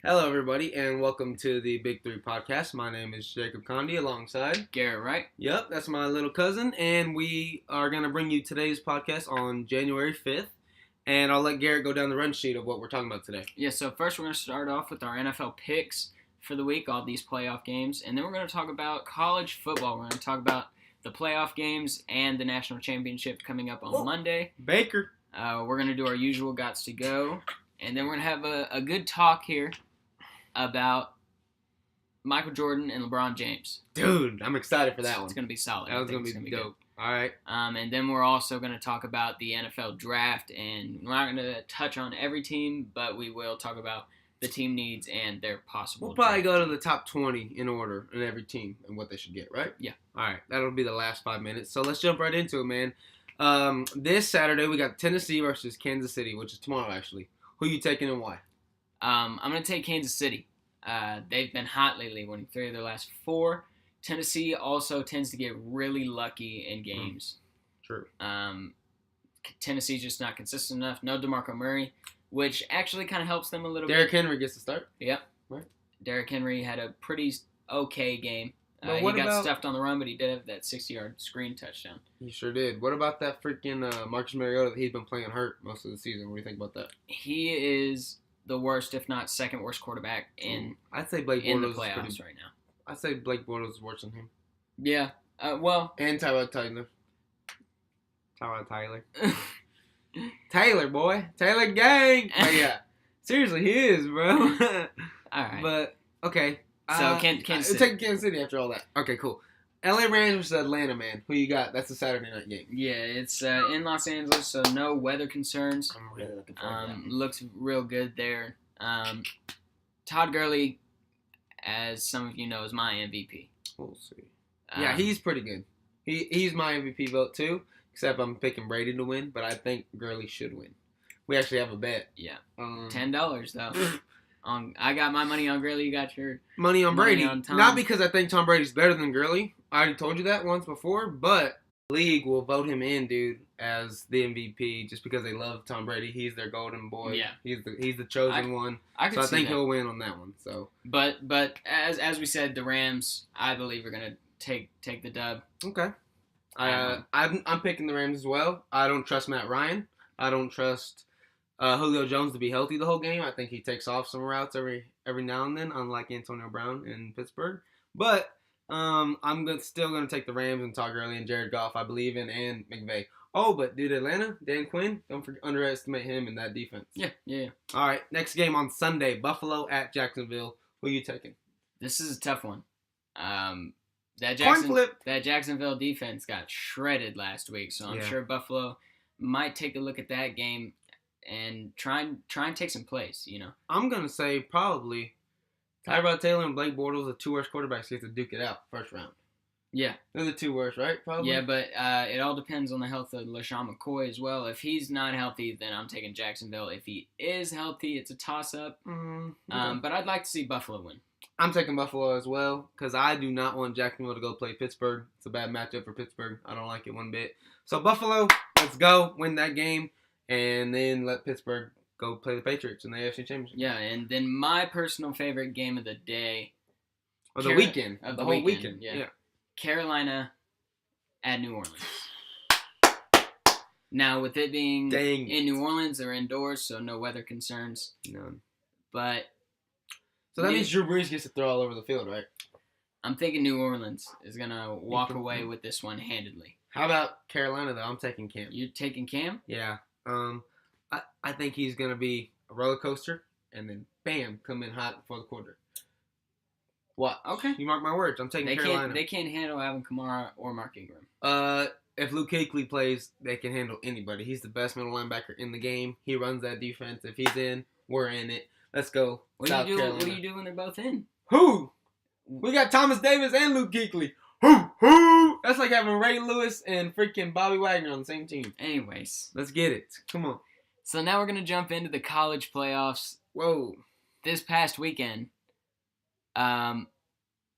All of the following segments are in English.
Hello, everybody, and welcome to the Big Three podcast. My name is Jacob Condi, alongside Garrett, right? Yep, that's my little cousin, and we are going to bring you today's podcast on January 5th, and I'll let Garrett go down the run sheet of what we're talking about today. Yeah, so first we're going to start off with our NFL picks for the week, all these playoff games, and then we're going to talk about college football. We're going to talk about the playoff games and the national championship coming up on Monday. Baker. We're going to do our usual Gots to Go, and then we're going to have a good talk here about Michael Jordan and LeBron James. Dude, I'm excited for that one. It's going to be solid. That one's going to be dope. Good. All right. And then we're also going to talk about the NFL draft, and we're not going to touch on every team, but we will talk about the team needs and their possible We'll probably draft. go to the top 20 in order in every team and what they should get, right? Yeah. All right. That'll be the last 5 minutes. So let's jump right into it, man. This Saturday, we got Tennessee versus Kansas City, which is tomorrow, actually. Who you taking and why? I'm going to take Kansas City. They've been hot lately, winning 3 of their last 4. Tennessee also tends to get really lucky in games. True. Tennessee's just not consistent enough. No DeMarco Murray, which actually kind of helps them a little Derrick bit. Henry gets the start. Yep. Right. Derrick Henry had a pretty okay game. But He got stuffed on the run, but he did have that 60-yard screen touchdown. He sure did. What about that freaking Marcus Mariota that he's been playing hurt most of the season? What do you think about that? He is the worst, if not second worst quarterback I'd say Blake in the Bortles playoffs right now. I'd say Blake Bortles is worse than him. Yeah. Well. And Tyler. Taylor, boy. Taylor gang. But yeah. Seriously, he is, bro. All right. But, okay. So, Kansas City. Take Kansas City after all that. Okay, cool. LA Rams versus Atlanta, man. Who you got? That's a Saturday night game. Yeah, it's in Los Angeles, so no weather concerns. I'm really looking forward to that. Looks real good there. Todd Gurley, as some of you know, is my MVP. We'll see. Yeah, he's pretty good. He's my MVP vote, too, except I'm picking Brady to win, but I think Gurley should win. We actually have a bet. Yeah. $10, though. I got my money on Gurley. You got your money on Brady. On Not because I think Tom Brady's better than Gurley. I already told you that once before, but the league will vote him in, dude, as the MVP just because they love Tom Brady. He's their golden boy. Yeah. He's the chosen one. I think he'll win on that one. So, but as we said, the Rams, I believe, are gonna take the dub. Okay. I'm picking the Rams as well. I don't trust Matt Ryan. I don't trust Julio Jones to be healthy the whole game. I think he takes off some routes every now and then, unlike Antonio Brown in Pittsburgh. But I'm still going to take the Rams and Todd Gurley and Jared Goff, I believe in, and McVay. Oh, but dude, Atlanta, Dan Quinn, don't underestimate him in that defense. Yeah. All right, next game on Sunday, Buffalo at Jacksonville. Who are you taking? This is a tough one. That Jacksonville defense got shredded last week, so I'm sure Buffalo might take a look at that game and try and take some plays, you know. I'm going to say probably Tyrod Taylor and Blake Bortles, the 2 worst quarterbacks, get to duke it out first round. Yeah. They're the 2 worst, right? Probably. Yeah, but it all depends on the health of LaShawn McCoy as well. If he's not healthy, then I'm taking Jacksonville. If he is healthy, it's a toss-up. Okay. But I'd like to see Buffalo win. I'm taking Buffalo as well because I do not want Jacksonville to go play Pittsburgh. It's a bad matchup for Pittsburgh. I don't like it one bit. So Buffalo, let's go win that game, and then let Pittsburgh go play the Patriots in the AFC Championship. Yeah, and then my personal favorite game of the day. Or the weekend. Of the the whole weekend, weekend. Yeah. Carolina at New Orleans. Now, with it being in New Orleans, they're indoors, so no weather concerns. None. But so that means Drew Brees gets to throw all over the field, right? I'm thinking New Orleans is going to walk away with this one handedly. How about Carolina, though? I'm taking Cam. You're taking Cam? Yeah. I think he's going to be a roller coaster, and then, bam, come in hot before the quarter. What? Okay. You mark my words. I'm taking Carolina. They can't handle Alvin Kamara or Mark Ingram. If Luke Kuechly plays, they can handle anybody. He's the best middle linebacker in the game. He runs that defense. If he's in, we're in it. Let's go. What do you do when they're both in? Who? We got Thomas Davis and Luke Kuechly. Who? That's like having Ray Lewis and freaking Bobby Wagner on the same team. Anyways. Let's get it. Come on. So now we're going to jump into the college playoffs. Whoa. This past weekend,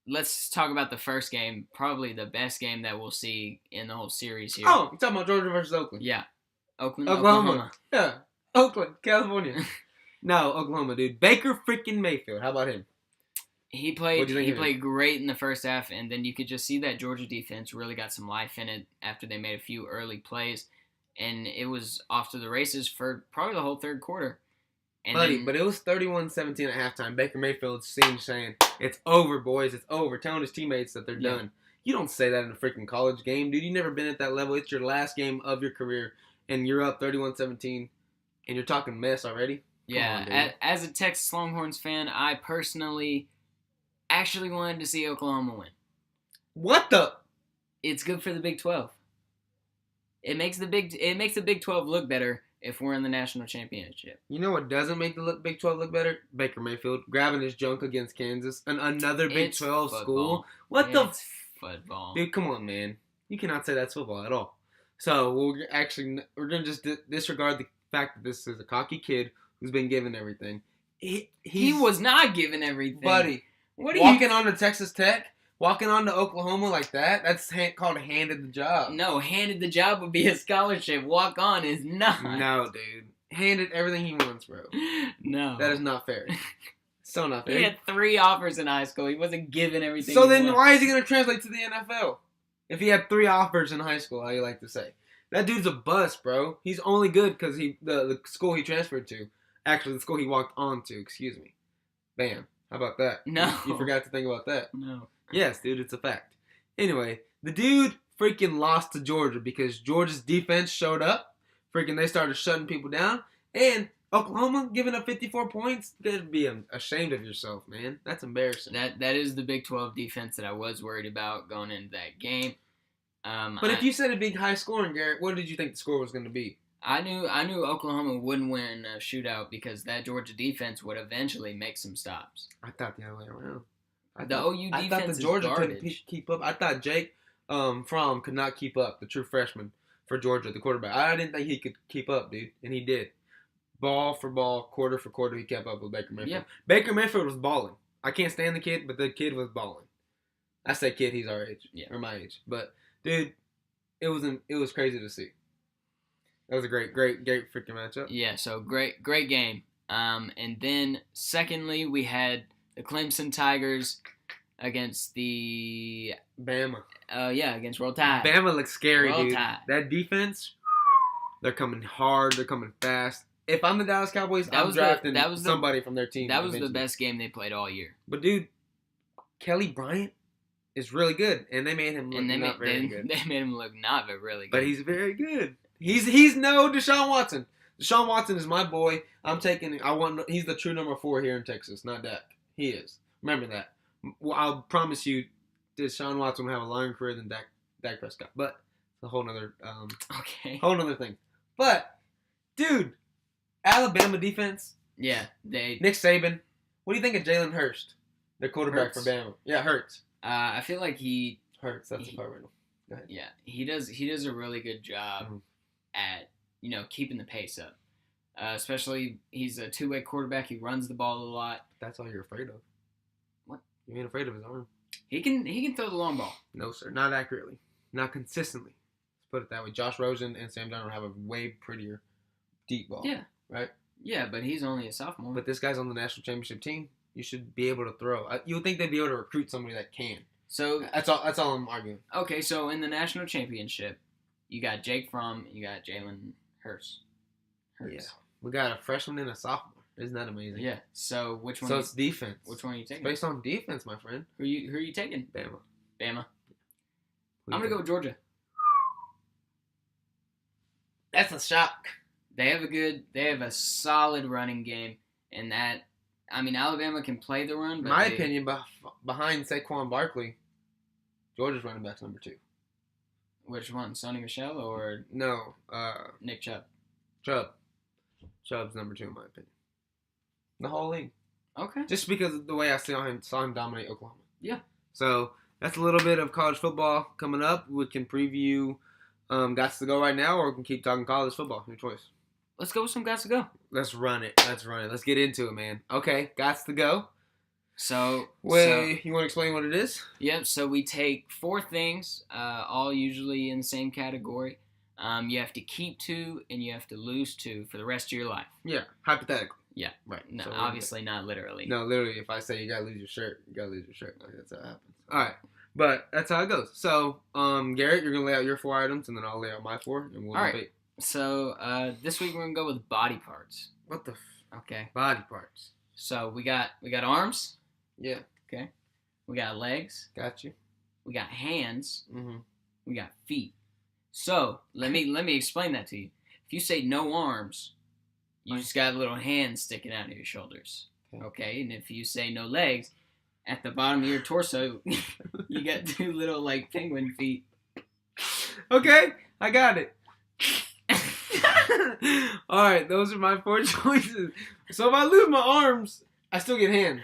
let's talk about the first game, probably the best game that we'll see in the whole series here. Oh, you're talking about Georgia versus Oakland. Yeah. Oklahoma. Yeah. Oakland, California. No, Oklahoma, dude. Baker freaking Mayfield. How about him? He played great in the first half, and then you could just see that Georgia defense really got some life in it after they made a few early plays, and it was off to the races for probably the whole third quarter. And but it was 31-17 at halftime. Baker Mayfield seemed saying, "It's over, boys. It's over," telling his teammates that they're done. You don't say that in a freaking college game, dude. You've never been at that level. It's your last game of your career, and you're up 31-17, and you're talking mess already? Yeah, as a Texas Longhorns fan, I personally actually wanted to see Oklahoma win. What the? It's good for the Big 12. It makes the Big 12 look better if we're in the national championship. You know what doesn't make the Big 12 look better? Baker Mayfield grabbing his junk against Kansas, another Big 12 school. What the? Football. Dude, come on, man. You cannot say that's football at all. So we're gonna just disregard the fact that this is a cocky kid who's been given everything. He was not given everything, buddy. Walking on to Texas Tech, walking on to Oklahoma like that, that's called handed the job. No, handed the job would be a scholarship. Walk on is not. No, dude. Handed everything he wants, bro. No. That is not fair. So not fair. He had 3 offers in high school. He wasn't given everything. So then why is he going to translate to the NFL? If he had 3 offers in high school, how you like to say. That dude's a bust, bro. He's only good because the school he transferred to. Actually, the school he walked on to, excuse me. Bam. How about that? No. You forgot to think about that. No. Yes, dude, it's a fact. Anyway, the dude freaking lost to Georgia because Georgia's defense showed up. Freaking, they started shutting people down. And Oklahoma giving up 54 points. You gotta be ashamed of yourself, man. That's embarrassing. That is the Big 12 defense that I was worried about going into that game. But if you said it'd be high scoring, Garrett, what did you think the score was going to be? I knew Oklahoma wouldn't win a shootout because that Georgia defense would eventually make some stops. I thought the other way around. OU defense I thought the Georgia couldn't keep up. I thought Jake Fromm could not keep up, the true freshman for Georgia, the quarterback. I didn't think he could keep up, dude, and he did. Ball for ball, quarter for quarter, he kept up with Baker Mayfield. Yep. Baker Mayfield was balling. I can't stand the kid, but the kid was balling. I say kid, he's our age, or my age. But dude, it was crazy to see. That was a great freaking matchup. Yeah, so great game. And then secondly, we had the Clemson Tigers against the Bama. Against Roll Tide. Bama looks scary, Roll dude. Tide. That defense, they're coming hard. They're coming fast. If I'm the Dallas Cowboys, I'm drafting somebody from their team. That was the best game they played all year. But dude, Kelly Bryant is really good, and they made him look not very good. They made him look not really good. But he's very good. He's no Deshaun Watson. Deshaun Watson is my boy. He's the true number 4 here in Texas, not Dak. He is. Remember that. Well, I'll promise you, Deshaun Watson will have a longer career than Dak Prescott. But it's a whole nother whole nother thing. But dude, Alabama defense. Yeah, Nick Saban. What do you think of Jalen Hurts, the quarterback for Bama? Yeah, Hurts. I feel like he Hurts. That's a part right now. Go ahead. Yeah, he does a really good job at keeping the pace up. Especially he's a 2-way quarterback. He runs the ball a lot. That's all you're afraid of. What? You ain't afraid of his arm. He can throw the long ball. No, sir. Not accurately. Not consistently. Let's put it that way. Josh Rosen and Sam Darnold have a way prettier deep ball. Yeah. Right? Yeah, but he's only a sophomore. But this guy's on the national championship team. You should be able to throw. You would think they'd be able to recruit somebody that can. So that's all I'm arguing. Okay, so in the national championship, you got Jake Fromm, you got Jalen Hurts. Yeah, we got a freshman and a sophomore. Isn't that amazing? Yeah. So which one? So it's defense. Which one are you taking? It's based on defense, my friend. Who are you taking? Bama. I'm gonna go with Georgia. That's a shock. They have a solid running game, and Alabama can play the run. But my opinion, behind Saquon Barkley, Georgia's running back's number 2. Which one, Sonny Michel or no? Nick Chubb. Chubb's number 2 in my opinion. The whole league. Okay. Just because of the way I saw him dominate Oklahoma. Yeah. So that's a little bit of college football coming up. We can preview Gots to Go right now, or we can keep talking college football. Your choice. Let's go with some Gots to Go. Let's run it. Let's get into it, man. Okay, Gots to Go. So, you want to explain what it is? Yep. So we take 4 things, all usually in the same category. You have to keep 2 and you have to lose 2 for the rest of your life. Yeah, hypothetically. Yeah. Right. No, so obviously not literally. No, literally, if I say you gotta lose your shirt, you gotta lose your shirt. Like, that's how it happens. All right. But that's how it goes. So, Garrett, you're going to lay out your 4 items, and then I'll lay out my 4, and we'll debate. Right. So, this week we're going to go with body parts. What the Okay. Body parts. So, we got arms. Yeah. Okay. We got legs. Got you. We got hands. Mm-hmm. We got feet. So, let me explain that to you. If you say no arms, you just got little hands sticking out of your shoulders. Okay? And if you say no legs, at the bottom of your torso, you got 2 little, like, penguin feet. Okay, I got it. All right, those are my 4 choices. So if I lose my arms, I still get hands.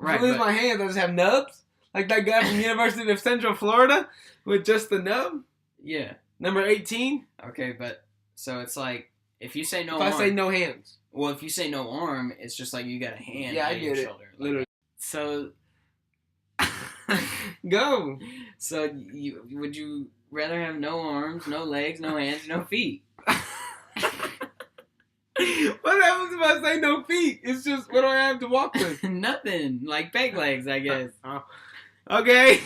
If I lose my hands, I just have nubs? Like that guy from University of Central Florida with just the nub? Yeah. Number 18? Okay, but, so it's like, if you say no arm. If I say no hands. Well, if you say no arm, it's just like you got a hand on your shoulder. Literally. So... Go. So, would you rather have no arms, no legs, no hands, no feet? What happens if I say no feet? It's just, what do I have to walk with? Nothing. Like peg legs, I guess. Okay.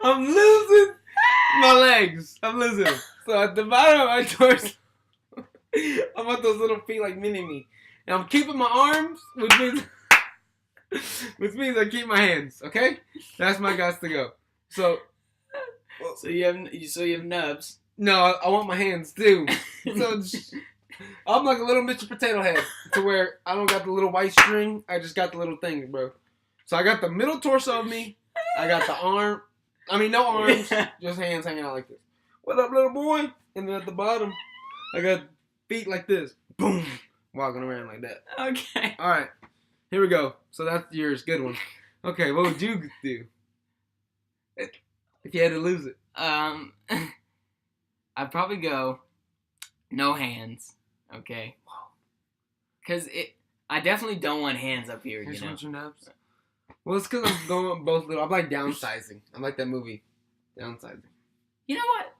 I'm losing my legs. I'm losing. So at the bottom of my torso, I want those little feet like mini-me. And I'm keeping my arms, which means I keep my hands, okay? That's my guys to go. So you have nubs. No, I want my hands too. So I'm like a little Mr. Potato Head to where I don't got the little white string. I just got the little things, bro. So I got the middle torso of me. I got the arm. I mean, no arms, just hands hanging out like this. What up, little boy? And then at the bottom, I got feet like this. Boom. Walking around like that. Okay. All right. Here we go. So that's yours. Good one. Okay, what would you do if you had to lose it? I'd probably go no hands. Okay. Because I definitely don't want hands up here. You know. Want your nubs? Well, it's because I'm going both little. I'm like downsizing. I'm like that movie, Downsizing. You know what?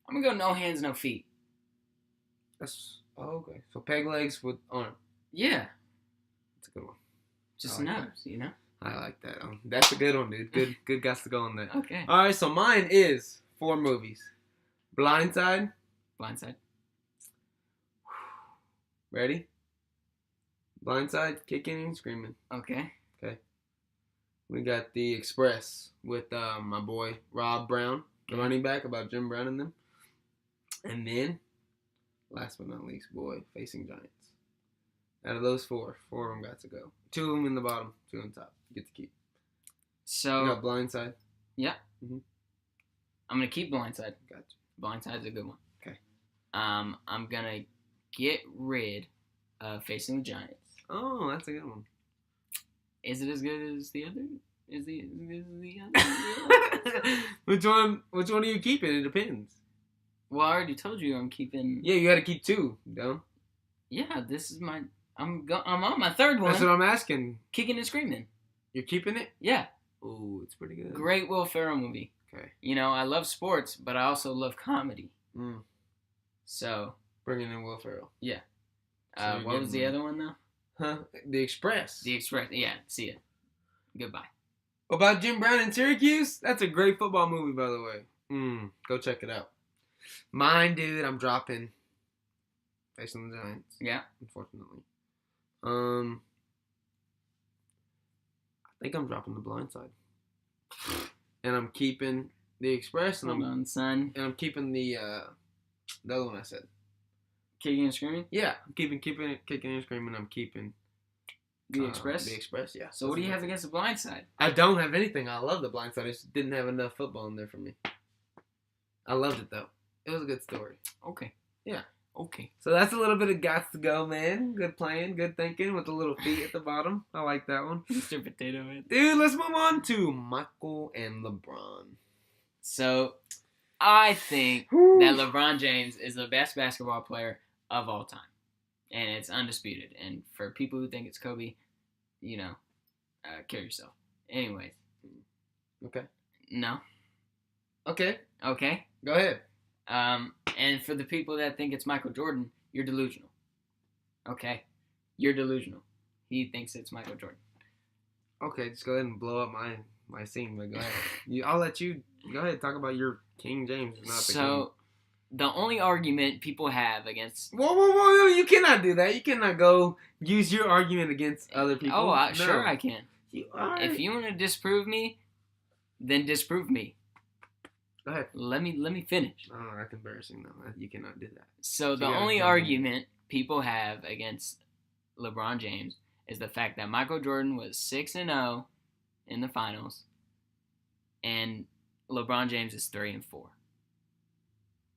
I'm gonna go no hands, no feet. Okay. So peg legs with arm. Yeah. That's a good one. Just nubs, you know? I like that. That's a good one, dude. Good guys to go on that. Okay. All right, so mine is 4 movies. Blindside. Ready? Blindside, Kicking and Screaming. Okay. We got The Express with my boy Rob Brown, the running back, about Jim Brown and them. And then, last but not least, boy, Facing Giants. Out of those 4 of them got to go. 2 of them in the bottom, 2 on top. You get to keep. So you got Blindside. Yeah. Mm-hmm. I'm gonna keep Blindside. Gotcha. Blindside's a good one. Okay. I'm gonna get rid of Facing the Giants. Oh, that's a good one. Is it as good as the other? Is the other? Which one are you keeping? It depends. Well, I already told you I'm keeping. Yeah, you got to keep 2, though. Yeah, this is my. I'm on my 3rd one. That's what I'm asking. Kicking and Screaming. You're keeping it? Yeah. Ooh, it's pretty good. Great Will Ferrell movie. Okay. You know, I love sports, but I also love comedy. Mm. So. Bringing in Will Ferrell. Yeah. So what was the other one, though? Huh? The Express. The Express. Yeah, see ya. Goodbye. About Jim Brown in Syracuse? That's a great football movie, by the way. Go check it out. Mine, dude, I'm dropping Facing the Giants. Yeah. Unfortunately. I think I'm dropping The Blindside. And I'm keeping The Express. And Hold on, son. And I'm keeping the other one I said. Kicking and Screaming? Yeah, I'm keeping Kicking and Screaming. I'm keeping The Express? The Express, yeah. So what do you have against The Blindside? I don't have anything. I love The Blindside. I just didn't have enough football in there for me. I loved it, though. It was a good story. Okay. Yeah. Okay. So that's a little bit of Gots to Go, man. Good playing, good thinking with the little feet at the bottom. I like that one. Mr. Potato Head. Dude, let's move on to Michael and LeBron. So, I think that LeBron James is the best basketball player of all time. And it's undisputed. And for people who think it's Kobe, you know, kill yourself. Anyways. Okay. No. Okay. Okay. Go ahead. And for the people that think it's Michael Jordan, you're delusional. Okay. You're delusional. He thinks it's Michael Jordan. Okay, just go ahead and blow up my scene. But go ahead. I'll let you go ahead and talk about your King James. Not the King. The only argument people have against... Whoa, you cannot do that. You cannot go use your argument against other people. Oh, no. Sure I can. If you want to disprove me, then disprove me. Go ahead. Let me finish. Oh, that's embarrassing, though. You cannot do that. So the only argument people have against LeBron James is the fact that Michael Jordan was 6-0 in the finals, and LeBron James is 3-4.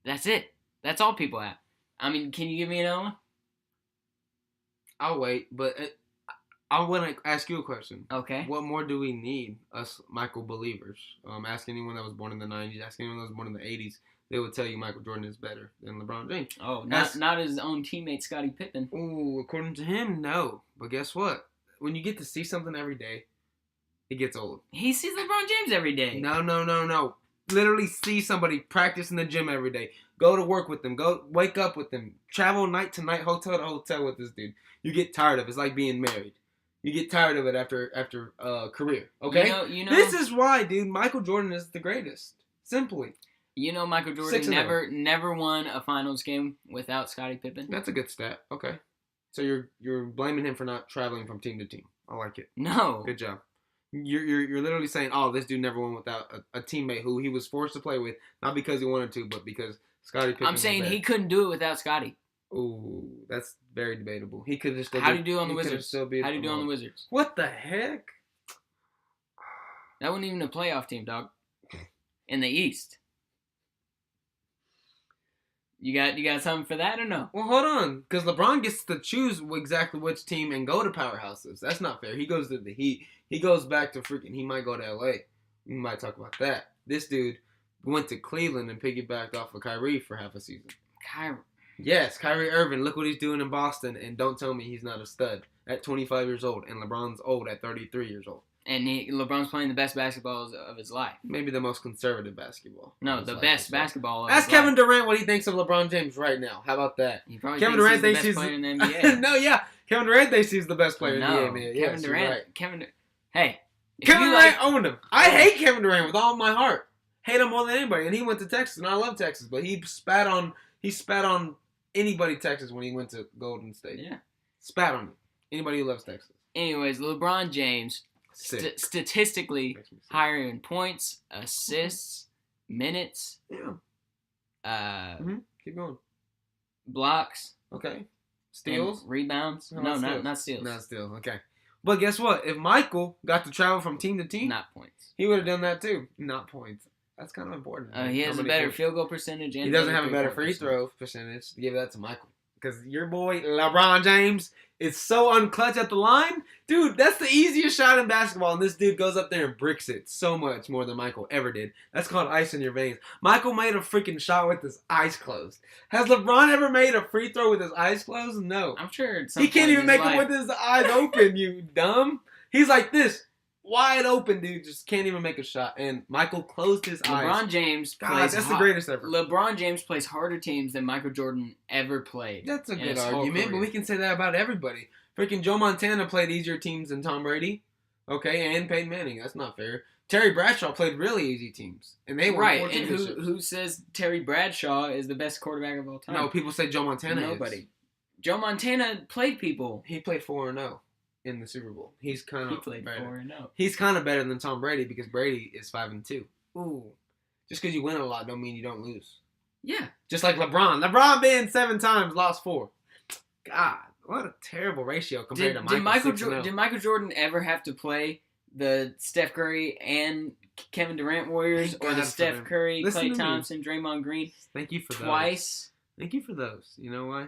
That's it. That's all people have. I mean, can you give me another one? I'll wait, but I want to ask you a question. Okay. What more do we need, us Michael believers? Ask anyone that was born in the 90s, ask anyone that was born in the 80s. They would tell you Michael Jordan is better than LeBron James. Oh, not his own teammate, Scottie Pippen. Ooh, according to him, no. But guess what? When you get to see something every day, it gets old. He sees LeBron James every day. No. Literally see somebody practice in the gym every day. Go to work with them. Go wake up with them. Travel night to night, hotel to hotel with this dude. You get tired of it. It's like being married. You get tired of it after a career. Okay? You know, this is why, dude, Michael Jordan is the greatest. Simply. You know Michael Jordan never won a finals game without Scottie Pippen? That's a good stat. Okay. So you're blaming him for not traveling from team to team. I like it. No. Good job. You're literally saying, oh, this dude never won without a teammate who he was forced to play with, not because he wanted to, but because Scottie Pippen. I'm saying he couldn't do it without Scottie. Ooh, that's very debatable. He could just. How do you do on the Wizards? How do you do on the Wizards? What the heck? That wasn't even a playoff team, dog. In the East. You got something for that or no? Well, hold on, because LeBron gets to choose exactly which team and go to powerhouses. That's not fair. He goes to the Heat. He goes back to freaking. He might go to LA. We might talk about that. This dude went to Cleveland and piggybacked off of Kyrie for half a season. Kyrie. Yes, Kyrie Irving. Look what he's doing in Boston, and don't tell me he's not a stud at 25 years old, and LeBron's old at 33 years old. And LeBron's playing the best basketball of his life. Maybe the most conservative basketball. No, the best basketball of Ask his life. Kevin Durant what he thinks of LeBron James right now. How about that? He probably Kevin thinks he's the best player in the NBA. No, yeah. Kevin Durant thinks he's the best player in the NBA. Kevin Durant. Right. Hey. Kevin Durant owned him. I hate Kevin Durant with all my heart. Hate him more than anybody. And he went to Texas, and I love Texas. But he spat on anybody Texas when he went to Golden State. Yeah. Spat on him. Anybody who loves Texas. Anyways, LeBron James, statistically higher in points, assists, minutes. Yeah. Keep going. Blocks. Okay. Steals. Rebounds. No, not steals. Not steals. Okay. But guess what? If Michael got to travel from team to team, not points. He would have done that too. Not points. That's kind of important. He has a better field goal percentage. And he doesn't have a better free throw percentage. Give that to Michael. Because your boy, LeBron James, is so unclutch at the line. Dude, that's the easiest shot in basketball. And this dude goes up there and bricks it so much more than Michael ever did. That's called ice in your veins. Michael made a freaking shot with his eyes closed. Has LeBron ever made a free throw with his eyes closed? No. I'm sure he can't even make it with his eyes open, you dumb. He's like this. Wide open, dude. Just can't even make a shot. And Michael closed his eyes. LeBron James plays. That's the greatest ever. LeBron James plays harder teams than Michael Jordan ever played. That's a good argument, but we can say that about everybody. Freaking Joe Montana played easier teams than Tom Brady. Okay, and Peyton Manning. That's not fair. Terry Bradshaw played really easy teams, and they won 4 championships. And who says Terry Bradshaw is the best quarterback of all time? No, people say Joe Montana. Nobody. Joe Montana played people. He played 4-0. In the Super Bowl. He's kind of played 4-0. He's kind of better than Tom Brady because Brady is 5-2. Ooh. Just because you win a lot don't mean you don't lose. Yeah. Just like LeBron. LeBron been 7 times, lost 4. God, what a terrible ratio compared to Michael. Did Michael Jordan ever have to play the Steph Curry and Kevin Durant Warriors or the Steph Curry, Klay Thompson, Draymond Green? Thank you for twice. Thank you for those. You know why?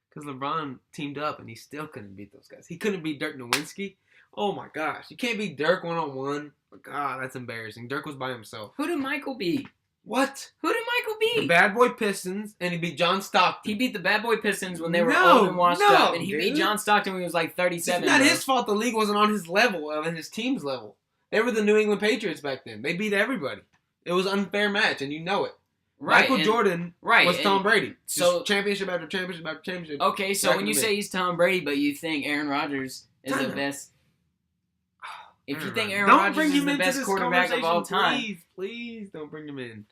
Because LeBron teamed up and he still couldn't beat those guys. He couldn't beat Dirk Nowitzki. Oh my gosh. You can't beat Dirk one-on-one. God, that's embarrassing. Dirk was by himself. Who did Michael beat? What? Who did Michael beat? The Bad Boy Pistons, and he beat John Stockton. He beat the Bad Boy Pistons when they were old and washed up, and he beat John Stockton when he was like 37. It's not his fault the league wasn't on his level, and his team's level. They were the New England Patriots back then. They beat everybody. It was an unfair match, and you know it. Right. Michael Jordan was Tom Brady. So just championship after championship after championship. Okay, so when you say he's Tom Brady, but you think Aaron Rodgers is the best. If you think Aaron Rodgers is the best quarterback of all time, please don't bring him in.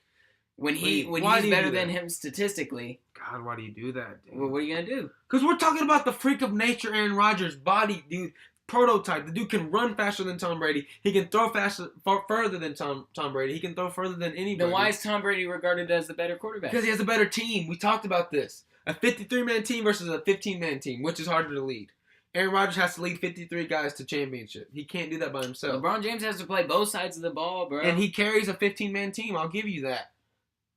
When he's better than him statistically. God, why do you do that, dude? Well, what are you gonna do? Because we're talking about the freak of nature, Aaron Rodgers' body, dude. Prototype. The dude can run faster than Tom Brady. He can throw further than Tom Brady. He can throw further than anybody. Then why is Tom Brady regarded as the better quarterback? Because he has a better team. We talked about this. A 53-man team versus a 15-man team. Which is harder to lead? Aaron Rodgers has to lead 53 guys to championship. He can't do that by himself. LeBron James has to play both sides of the ball, bro. And he carries a 15-man team. I'll give you that.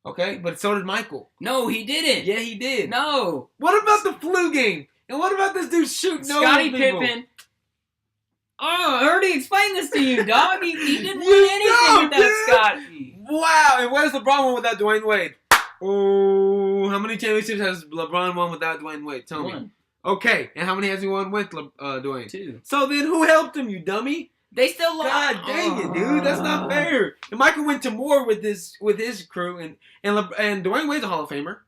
Okay? But so did Michael. No, he didn't. Yeah, he did. No. What about the flu game? And what about this dude shooting Scottie Pippen. Oh, I already explained this to you, dog. He didn't win anything without Scottie. Wow. And what has LeBron won without Dwayne Wade? Oh, how many championships has LeBron won without Dwayne Wade? Tell me. Okay. And how many has he won with Dwayne? 2. So then who helped him, you dummy? They still lost. God dang it, dude. That's not fair. And Michael went to more with his crew. And Dwayne Wade's a Hall of Famer.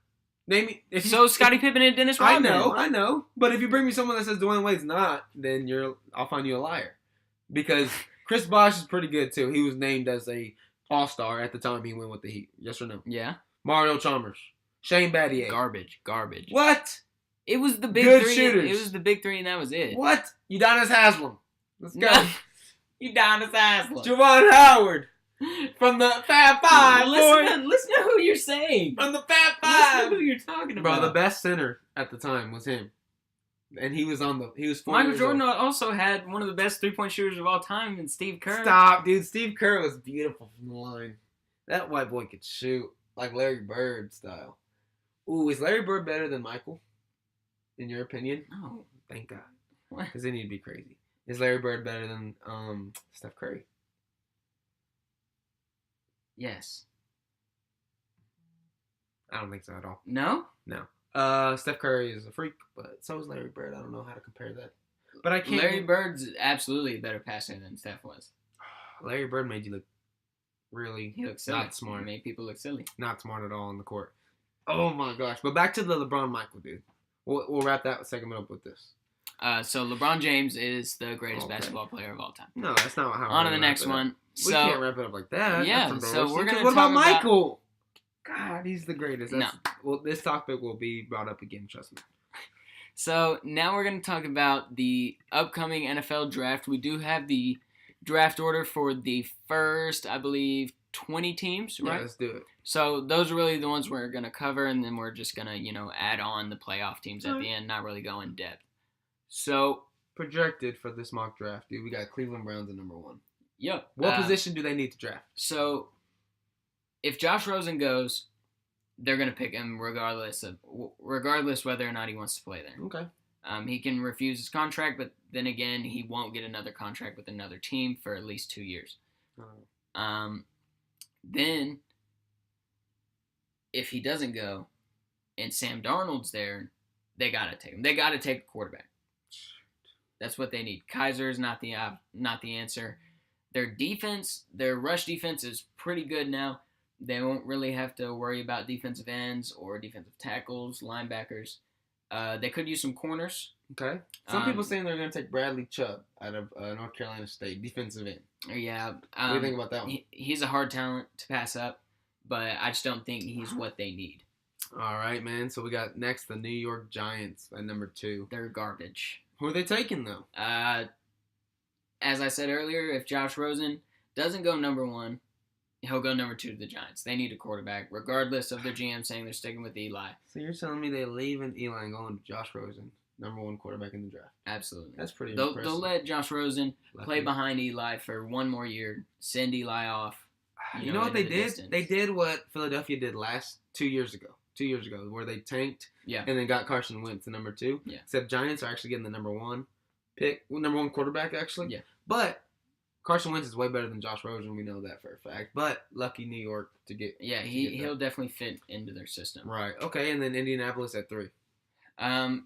Name me. Scottie Pippen and Dennis Rodman. I know. But if you bring me someone that says Dwayne Wade's not, then I'll find you a liar. Because Chris Bosh is pretty good too. He was named as a All-Star at the time he went with the Heat. Yes or no? Yeah. Mario Chalmers, Shane Battier. Garbage. What? It was the big good 3. Shooters. It was the big 3, and that was it. What? Udonis Haslem. Let's go. No. Udonis Haslem. Javon Howard. From the Fab Five, listen to who you're saying. From the Fab Five. Listen to who you're talking about. Bro, the best center at the time was him. And he was Michael Jordan also had one of the best 3-point shooters of all time in Steve Kerr. Stop, dude. Steve Kerr was beautiful from the line. That white boy could shoot like Larry Bird style. Ooh, is Larry Bird better than Michael? In your opinion? No. Thank God. What? Because then he'd be crazy. Is Larry Bird better than Steph Curry? Yes. I don't think so at all. No? No. Steph Curry is a freak, but so is Larry Bird. I don't know how to compare that. But I can't. Larry Bird's absolutely a better passer than Steph was. Larry Bird made you look really not smart. He made people look silly. Not smart at all on the court. Oh my gosh. But back to the LeBron Michael, dude. We'll wrap that segment up with this. So LeBron James is the greatest basketball player of all time. No, that's not how. On to the next one. We can't wrap it up like that. Yeah. So we're gonna. What about Michael? God, he's the greatest. No. Well, this topic will be brought up again. Trust me. So now we're gonna talk about the upcoming NFL draft. We do have the draft order for the first, I believe, 20 teams. Right. Yeah, let's do it. So those are really the ones we're gonna cover, and then we're just gonna, add on the playoff teams at the end. Not really go in depth. So projected for this mock draft, dude, we got Cleveland Browns at number 1. Yep. What position do they need to draft? So if Josh Rosen goes, they're gonna pick him regardless whether or not he wants to play there. Okay. He can refuse his contract, but then again, he won't get another contract with another team for at least 2 years. Then if he doesn't go, and Sam Darnold's there, they gotta take him. They gotta take a quarterback. That's what they need. Kaiser is not the answer. Their defense, their rush defense is pretty good now. They won't really have to worry about defensive ends or defensive tackles, linebackers. They could use some corners. Okay. Some people saying they're going to take Bradley Chubb out of North Carolina State, defensive end. Yeah. What do you think about that one? He's a hard talent to pass up, but I just don't think he's what they need. All right, man. So we got next the New York Giants at number 2. They're garbage. Who are they taking, though? As I said earlier, if Josh Rosen doesn't go number 1, he'll go number 2 to the Giants. They need a quarterback, regardless of their GM saying they're sticking with Eli. So you're telling me they're leaving Eli and going to Josh Rosen, number 1 quarterback in the draft? Absolutely. That's pretty impressive. They'll let Josh Rosen play behind Eli for 1 more year, send Eli off. You know what they did? Distance. They did what Philadelphia did 2 years ago. 2 years ago, where they tanked and then got Carson Wentz to number 2. Yeah. Except Giants are actually getting the number 1 pick, number 1 quarterback, actually. Yeah. But Carson Wentz is way better than Josh Rosen. We know that for a fact. But lucky New York to get. Yeah, he'll definitely fit into their system. Right. Okay, and then Indianapolis at 3.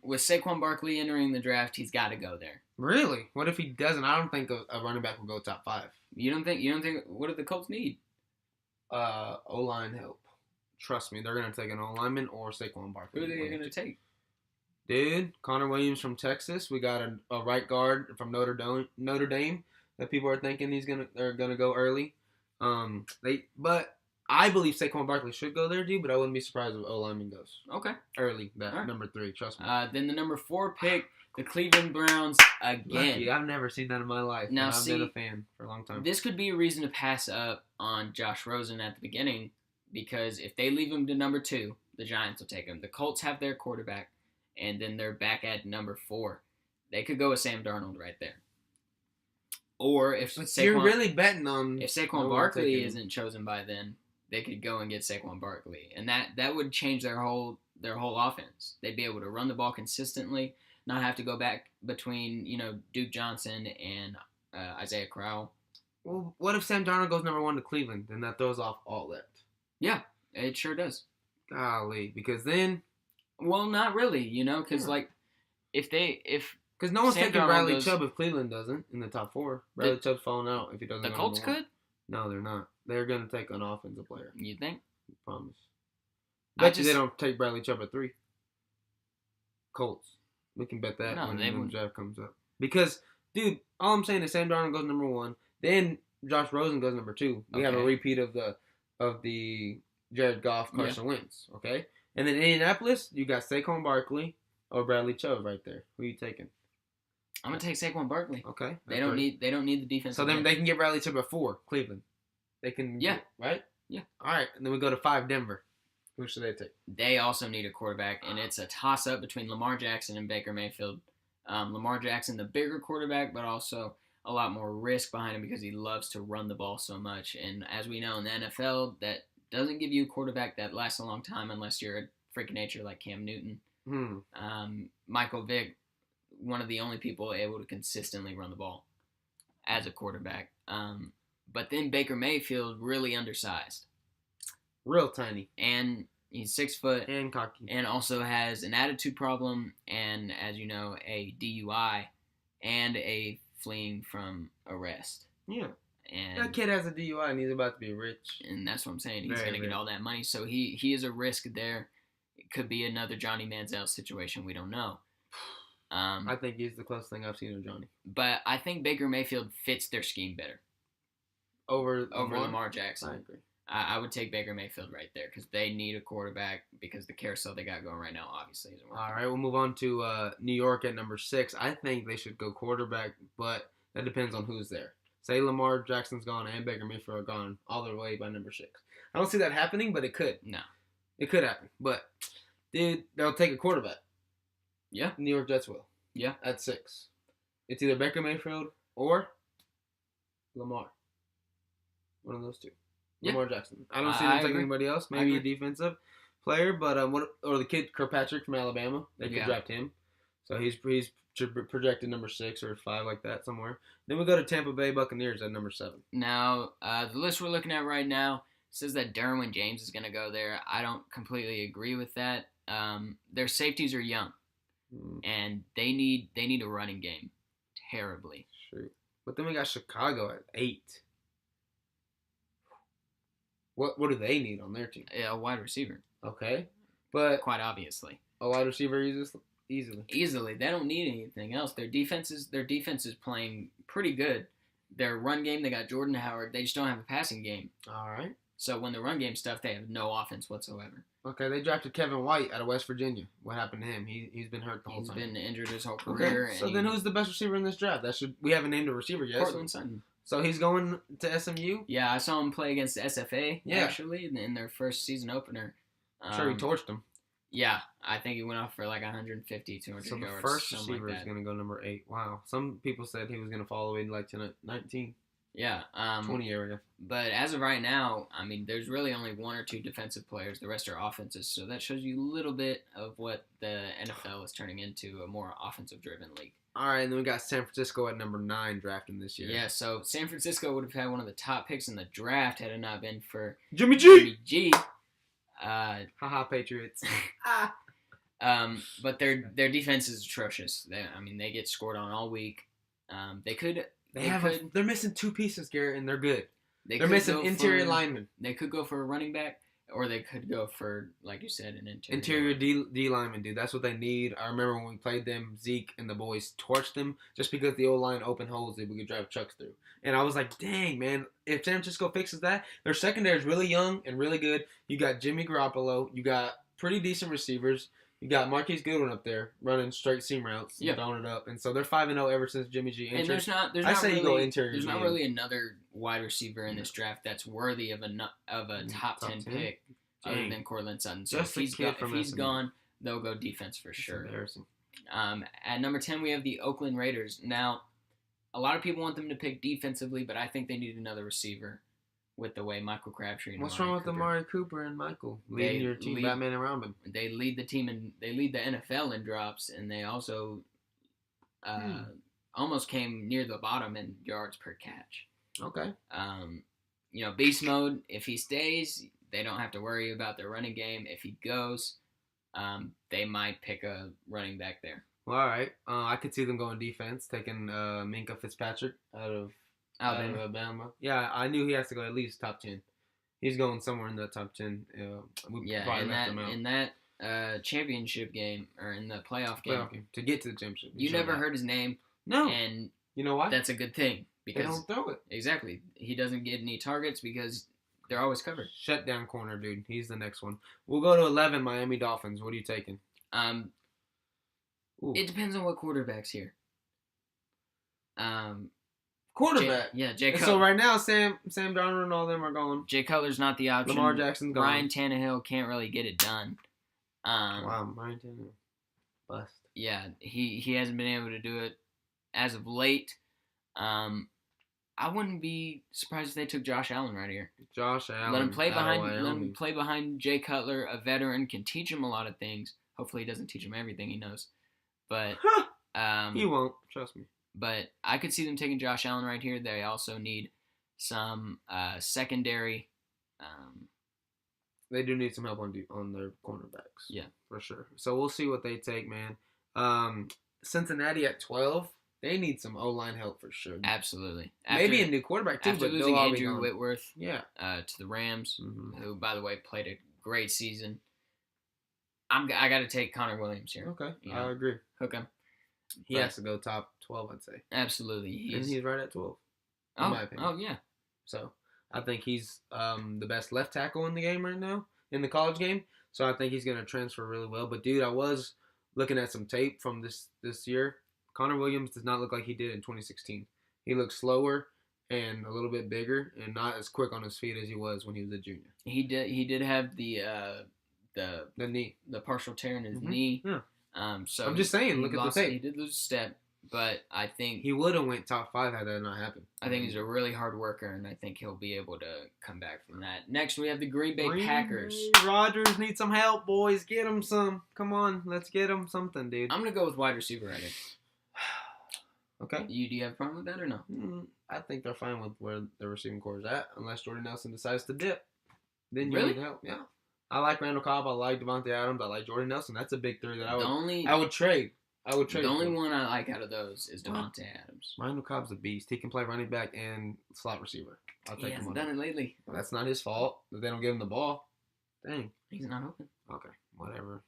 With Saquon Barkley entering the draft, he's got to go there. Really? What if he doesn't? I don't think a running back will go top 5. You don't think? What do the Colts need? O-line help. trust me, they're going to take an O-lineman or Saquon Barkley. Who are they going to take? Dude, Connor Williams from Texas. We got a right guard from Notre Dame that people are thinking they're gonna go early. But I believe Saquon Barkley should go there, dude. But I wouldn't be surprised if O-lineman goes. Okay. Early, number 3. Trust me. Then the number 4 pick, the Cleveland Browns again. Lucky. I've never seen that in my life. Now, I've been a fan for a long time. This could be a reason to pass up on Josh Rosen at the beginning, because if they leave him to number 2, the Giants will take him. The Colts have their quarterback, and then they're back at number 4. They could go with Sam Darnold right there. Or if you're really betting on if Saquon Barkley isn't chosen by then, they could go and get Saquon Barkley, and that would change their whole offense. They'd be able to run the ball consistently, not have to go back between Duke Johnson and Isaiah Crowell. Well, what if Sam Darnold goes number 1 to Cleveland? Then that throws off all that. Yeah, it sure does. Golly, because then. Well, not really, because because no one's taking Bradley Chubb if Cleveland doesn't in the top 4. Bradley Chubb's falling out if he doesn't. The Colts could? No, they're not. They're going to take an offensive player. You think? I promise. Bet you they don't take Bradley Chubb at 3. Colts. We can bet that when the draft comes up. Because, dude, all I'm saying is Sam Darnold goes number 1. Then Josh Rosen goes number 2. We have a repeat of the Jared Goff, Carson Wentz. Okay? And then Indianapolis, you got Saquon Barkley or Bradley Chubb right there. Who are you taking? I'm gonna take Saquon Barkley. Okay. They don't need the defense. So then they can get Bradley Chubb at 4, Cleveland. They can. Yeah. Right. Yeah. All right, and then we go to 5, Denver. Who should they take? They also need a quarterback, and it's a toss-up between Lamar Jackson and Baker Mayfield. Lamar Jackson, the bigger quarterback, but also a lot more risk behind him because he loves to run the ball so much. And as we know in the NFL, that doesn't give you a quarterback that lasts a long time unless you're a freak of nature like Cam Newton. Michael Vick, one of the only people able to consistently run the ball as a quarterback. But then Baker Mayfield, really undersized. Real tiny. And he's 6 foot. And cocky. And also has an attitude problem and, as you know, a DUI and a fleeing from arrest. Yeah. And that kid has a DUI and he's about to be rich. And that's what I'm saying. He's going to get all that money. So he is a risk there. It could be another Johnny Manziel situation. We don't know. I think he's the closest thing I've seen of Johnny. But I think Baker Mayfield fits their scheme better. Over Lamar Jackson. I agree. I would take Baker Mayfield right there because they need a quarterback because the carousel they got going right now obviously isn't working. All right, we'll move on to New York at number 6. I think they should go quarterback, but that depends on who's there. Say Lamar Jackson's gone and Baker Mayfield are gone all the way by number 6. I don't see that happening, but it could. No. It could happen. But, dude, they'll take a quarterback. Yeah. New York Jets will. Yeah. At 6. It's either Baker Mayfield or Lamar. One of those two. Yeah. Lamar Jackson. I don't see them taking anybody else. Maybe a defensive player, but or the kid Kirkpatrick from Alabama. They could draft him. So he's projected number 6 or 5 like that somewhere. Then we go to Tampa Bay Buccaneers at number 7. Now, the list we're looking at right now says that Derwin James is going to go there. I don't completely agree with that. Their safeties are young, and they need a running game terribly. True. But then we got Chicago at 8. What do they need on their team? A wide receiver. Okay. But quite obviously. A wide receiver easily. Easily. They don't need anything else. Their defense is playing pretty good. Their run game, they got Jordan Howard. They just don't have a passing game. All right. So when the run game stuff, they have no offense whatsoever. Okay, they drafted Kevin White out of West Virginia. What happened to him? He's been hurt the whole time. He's been injured his whole career. Okay. So then who's the best receiver in this draft? We haven't named a receiver yet. Cortland Sutton. So he's going to SMU? Yeah, I saw him play against SFA, actually, in their first season opener. I'm sure he torched them. Yeah, I think he went off for like 150, 200 yards. So the first receiver is going to go number 8. Wow. Some people said he was going to fall away like to 19. Yeah. 20 area. But as of right now, I mean, there's really only 1 or 2 defensive players. The rest are offenses. So that shows you a little bit of what the NFL is turning into, a more offensive-driven league. All right, and then we got San Francisco at number 9 drafting this year. Yeah, so San Francisco would have had one of the top picks in the draft had it not been for Jimmy G. Haha, Patriots. But their defense is atrocious. They get scored on all week. They're missing 2 pieces, Garrett, and they're good. They're missing interior linemen. They could go for a running back, or they could go for, like you said, an interior D lineman, dude. That's what they need. I remember when we played them, Zeke and the boys torched them just because the O-line opened holes that we could drive trucks through. And I was like, dang, man, if San Francisco fixes that, their secondary is really young and really good. You got Jimmy Garoppolo. You got pretty decent receivers. You got Marquise Goodwin up there running straight seam routes and throwing it up. And so they're 5-0 ever since Jimmy G entered. And there's not really another wide receiver in this draft that's worthy of a top 10 pick other than Courtland Sutton. So if he's gone, they'll go defense for sure. Embarrassing. At number 10, we have the Oakland Raiders. Now, a lot of people want them to pick defensively, but I think they need another receiver with the way Michael Crabtree and what's wrong with Amari Cooper and Michael leading your team, Batman and Robin? They lead the team and they lead the NFL in drops, and they also almost came near the bottom in yards per catch. Okay. Beast mode. If he stays, they don't have to worry about their running game. If he goes, they might pick a running back there. Well, all right. I could see them going defense, taking Minkah Fitzpatrick out of Alabama. Yeah, I knew he has to go at least top 10. He's going somewhere in the top 10. In that championship game, or in the playoff game. To get to the championship. You never heard his name. No. And you know why? That's a good thing. Because they don't throw it. Exactly. He doesn't get any targets because they're always covered. Shut down corner, dude. He's the next one. We'll go to 11, Miami Dolphins. What are you taking? It depends on what quarterback's here. Quarterback. Jay Cutler. So right now, Sam Darnold and all them are going. Jay Cutler's not the option. Lamar Jackson's gone. Ryan Tannehill can't really get it done. Wow, Ryan Tannehill. Bust. Yeah, he hasn't been able to do it as of late. I wouldn't be surprised if they took Josh Allen right here. Josh Allen. Let him play behind Jay Cutler, a veteran, can teach him a lot of things. Hopefully he doesn't teach him everything he knows. But he won't, trust me. But I could see them taking Josh Allen right here. They also need some secondary. They do need some help on their cornerbacks. Yeah, for sure. So we'll see what they take, man. Cincinnati at 12. They need some O-line help for sure. Absolutely. Maybe a new quarterback too. After losing Andrew Whitworth, to the Rams, who by the way played a great season. I got to take Connor Williams here. Okay, I agree. Hook him. He has to go top 12, I'd say. Absolutely, he's right at 12. In my opinion. Oh yeah. So I think he's the best left tackle in the game right now in the college game. So I think he's going to transfer really well. But dude, I was looking at some tape from this year. Connor Williams does not look like he did in 2016. He looks slower and a little bit bigger and not as quick on his feet as he was when he was a junior. He did have the knee, the partial tear in his knee. Yeah. So I'm just saying, look at the tape. He did lose a step, but I think he would have went top 5 had that not happened. I think he's a really hard worker, and I think he'll be able to come back from that. Next, we have the Green Bay Packers. Rodgers needs some help, boys. Get him some. Come on, let's get him something, dude. I'm gonna go with wide receiver right here. Okay. Do you have a problem with that or no? I think they're fine with where the receiving core is at, unless Jordan Nelson decides to dip. Then you really? need help. Yeah. I like Randall Cobb. I like Devontae Adams. I like Jordan Nelson. That's a big 3 that I would trade. The only one I like out of those is Devontae Adams. Randall Cobb's a beast. He can play running back and slot receiver. I'll take him. He hasn't done it lately. Well, that's not his fault that they don't give him the ball. Dang. He's not open. Okay. Whatever.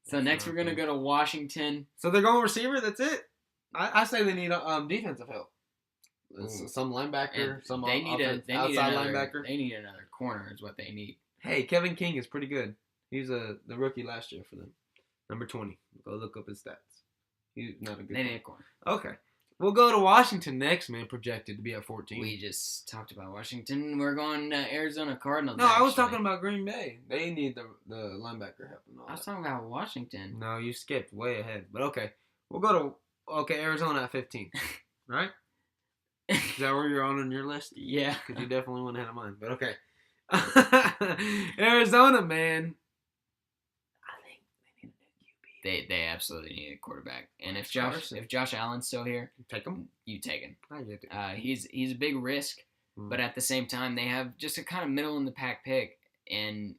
So next we're gonna go to Washington. So they're going receiver. That's it. I say they need defensive help. Some linebacker. Outside linebacker. They need another corner. Is what they need. Hey, Kevin King is pretty good. He's the rookie last year for them. Number 20. Go look up his stats. He's not a good. They need a corner. Okay. We'll go to Washington next, man. Projected to be at 14. We just talked about Washington. We're going to Arizona Cardinals. No, I was talking about Green Bay. They need the linebacker help and all I was talking about Washington. No, you skipped way ahead. But okay. We'll go to Arizona at 15. Right? Is that where you're on your list? Yeah. Because you definitely went ahead of mine. But okay. Arizona, man. I think they need a new QB. They absolutely need a quarterback. And if Josh Allen's still here, take him. You take him. I get it. He's a big risk, but at the same time they have just a kind of middle in the pack pick, and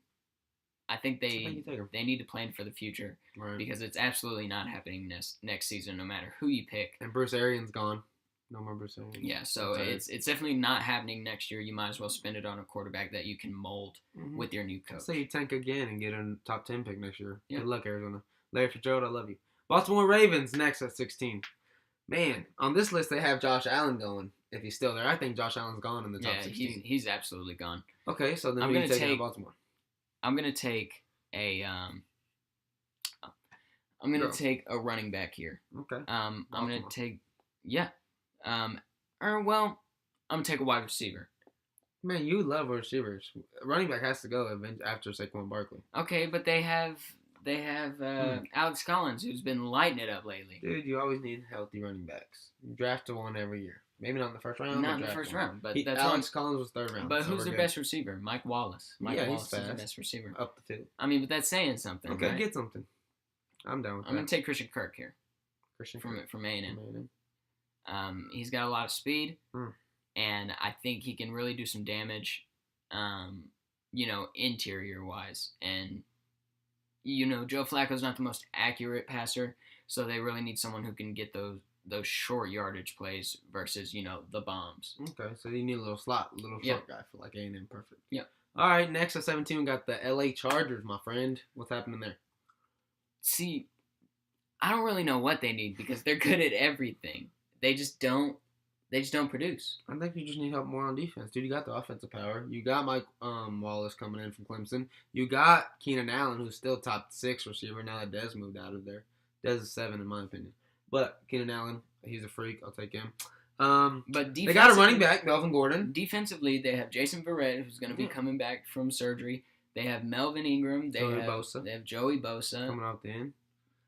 I think they need to plan for the future because it's absolutely not happening next season, no matter who you pick. And Bruce Arians gone. No more Brissett. Yeah, so it's definitely not happening next year. You might as well spend it on a quarterback that you can mold with your new coach. I'll say you tank again and get a top 10 pick next year. Yeah. Good luck, Arizona. Larry Fitzgerald, I love you. Baltimore Ravens next at 16. Man, on this list they have Josh Allen going. If he's still there, I think Josh Allen's gone in the top 16. He's absolutely gone. Okay, so then we take Baltimore. I'm gonna take a running back here. Okay. I'm gonna take I'm gonna take a wide receiver. Man, you love wide receivers. Running back has to go after Saquon Barkley. Okay, but they have Alex Collins, who's been lighting it up lately. Dude, you always need healthy running backs. You draft one every year. Maybe not in the first round. Not in the first round, but Alex Collins was third round. But who's their best receiver? Mike Wallace. Mike Wallace is their best receiver. Up the field. I mean, but that's saying something. Okay, right? Get something. I'm down with that. I'm gonna take Christian Kirk here. From A&M. He's got a lot of speed, and I think he can really do some damage, interior wise. And Joe Flacco's not the most accurate passer, so they really need someone who can get those short yardage plays versus the bombs. Okay, so you need a little short guy for like A&M. Perfect. Yep. All right, next at 17 we got the LA Chargers, my friend. What's happening there? See, I don't really know what they need because they're good at everything. They just don't produce. I think you just need help more on defense, dude. You got the offensive power. You got Mike Wallace coming in from Clemson. You got Keenan Allen, who's still top 6 receiver now that Dez moved out of there. Dez is 7 in my opinion. But Keenan Allen, he's a freak. I'll take him. But they got a running back, Melvin Gordon. Defensively, they have Jason Verrett, who's going to be coming back from surgery. They have Melvin Ingram. They have Joey Bosa. Coming off the end.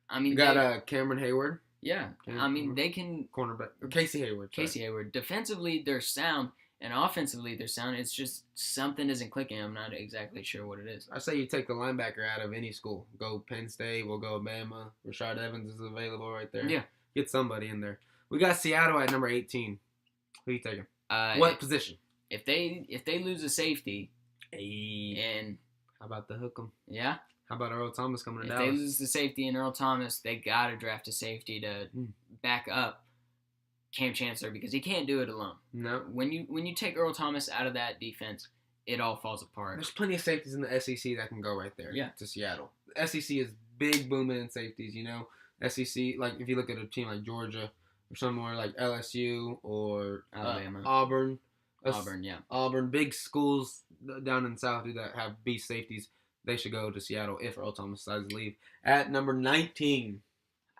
I mean, they got Cameron Hayward. Yeah. They can... Cornerback. Or Casey Hayward. Hayward. Defensively, they're sound. And offensively, they're sound. It's just something isn't clicking. I'm not exactly sure what it is. I say you take the linebacker out of any school. Go Penn State. We'll go Bama. Rashard Evans is available right there. Yeah. Get somebody in there. We got Seattle at number 18. Who are you taking? What position? If they lose a safety, and how about the hook 'em? Yeah. How about Earl Thomas coming to If Dallas? they lose the safety and Earl Thomas, they got to draft a safety to back up Cam Chancellor because he can't do it alone. No. When you take Earl Thomas out of that defense, it all falls apart. There's plenty of safeties in the SEC that can go right there to Seattle. The SEC is big booming in safeties, SEC, like if you look at a team like Georgia or somewhere like LSU or Alabama. Auburn. Auburn, big schools down in the South that have beast safeties. They should go to Seattle if Earl Thomas decides to leave. At number 19.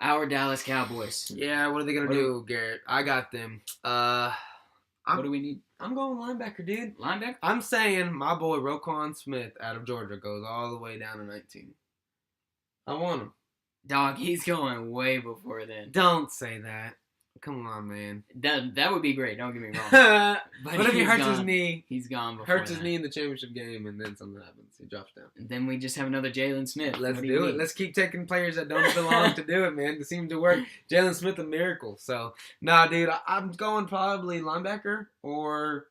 Our Dallas Cowboys. Yeah, what are they going to do, Garrett? I got them. What do we need? I'm going linebacker, dude. Linebacker? I'm saying my boy Roquan Smith out of Georgia goes all the way down to 19. I want him. Dog, he's going way before then. Don't say that. Come on, man. That would be great. Don't get me wrong. but if he hurts his knee, he's gone before hurts his knee in the championship game, and then something happens. He drops down. And then we just have another Jalen Smith. Let's do it. Let's keep taking players that don't belong to do it, man. It seems to work. Jalen Smith, a miracle. So, dude, I'm going probably linebacker or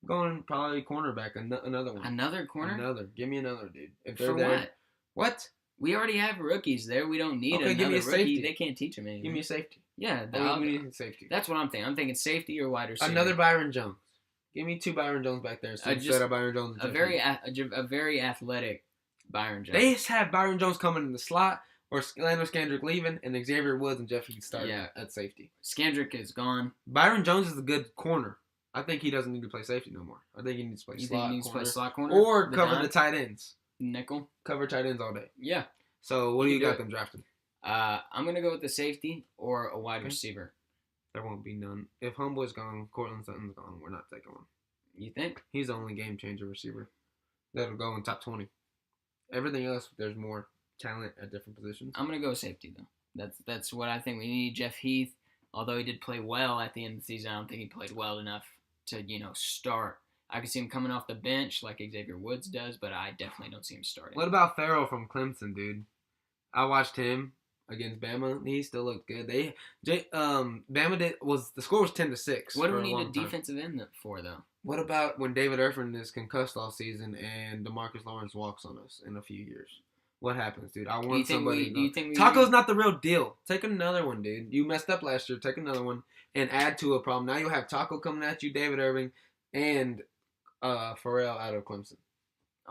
going probably cornerback. Another one. Another corner? Another. Give me another, dude. If they're there. What? What? We already have rookies there. We don't need another give me a rookie. Safety. They can't teach them anything. Give me a safety. Yeah, we need safety. That's what I'm thinking. I'm thinking safety or wide receiver. Another Byron Jones. Give me 2 Byron Jones back there. Instead of Byron Jones. A very athletic Byron Jones. They have Byron Jones coming in the slot, or Lando Skandrick leaving, and Xavier Woods and Jeff Heath starting at safety. Skandrick is gone. Byron Jones is a good corner. I think he doesn't need to play safety no more. I think he needs to play slot corner. Or cover the tight ends. Nickel. Cover tight ends all day. Yeah. So what do you got them drafting? I'm going to go with the safety or a wide receiver. There won't be none. If Homeboy's gone, Cortland Sutton's gone, we're not taking one. You think? He's the only game changer receiver that'll go in top 20. Everything else, there's more talent at different positions. I'm going to go safety, though. That's what I think we need. Jeff Heath, although he did play well at the end of the season, I don't think he played well enough to, start. I could see him coming off the bench like Xavier Woods does, but I definitely don't see him starting. What about Farrell from Clemson, dude? I watched him against Bama. He still looked good. Bama the score was 10-6. What do we need a defensive end for, though? What about when David Irvin is concussed all season and DeMarcus Lawrence walks on us in a few years? what happens, dude? I want somebody. Do you think Taco's not the real deal. Take another one, dude. You messed up last year. Take another one and add to a problem. Now you'll have Taco coming at you, David Irving, and Pharrell out of Clemson.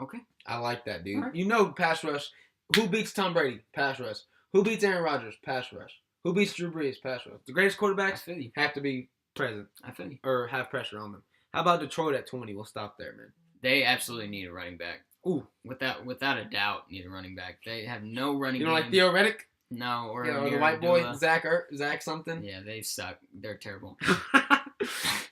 Okay. I like that, dude. Right. You know, pass rush. Who beats Tom Brady? Pass rush. Who beats Aaron Rodgers? Pass rush. Who beats Drew Brees? Pass rush. The greatest quarterbacks have to be present. I feel you. Or have pressure on them. How about Detroit at 20? We'll stop there, man. They absolutely need a running back. Ooh. Without a doubt, need a running back. They have no running game. You don't like Theo Reddick? No. Or the white boy, Zach something? Yeah, they suck. They're terrible.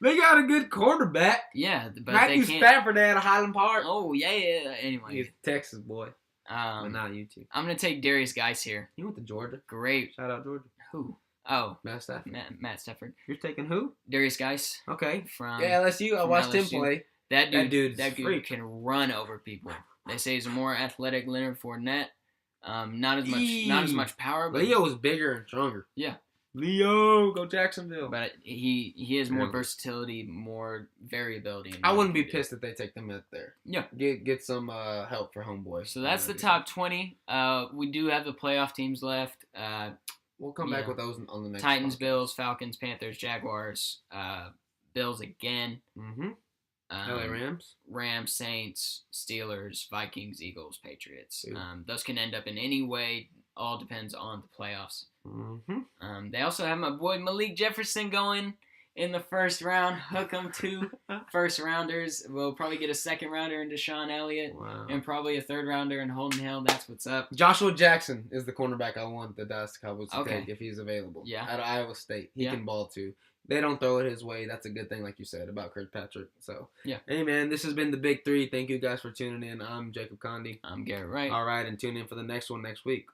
They got a good quarterback. Yeah, but Matthew they can't. Stafford at Highland Park. Oh, yeah. Anyway. He's a Texas boy. But not you two. I'm going to take Darius Geis here. He went to Georgia. Great. Shout out Georgia. Who? Oh. Matt Stafford. Matt Stafford. You're taking who? Darius Geis. Okay. From LSU. I watched LSU. him play. That dude freak. can run over people. They say he's a more athletic Leonard Fournette. Not as much power, but Leo was bigger and stronger. Yeah. Leo, go Jacksonville. But he has more versatility, more variability. I wouldn't be pissed if they take them out there. Yeah. Get some help for homeboy. So that's the top 20. We do have the playoff teams left. We'll come back with those on the next Titans, podcast. Bills, Falcons, Panthers, Jaguars, Bills again. Mm-hmm. LA Rams, Saints, Steelers, Vikings, Eagles, Patriots. Those can end up in any way. All depends on the playoffs. Mm-hmm. They also have my boy Malik Jefferson going in the first round. Hook him 2 first rounders. We'll probably get a second rounder in Deshaun Elliott. Wow. And probably a third rounder in Holden Hill. That's what's up. Joshua Jackson is the cornerback I want the Dallas Cowboys to take if he's available. Yeah. Out of Iowa State. He can ball too. They don't throw it his way. That's a good thing, like you said, about Kirkpatrick. So, hey, man, this has been the Big Three. Thank you guys for tuning in. I'm Jacob Condi. I'm Garrett Wright. All right, and tune in for the next one next week.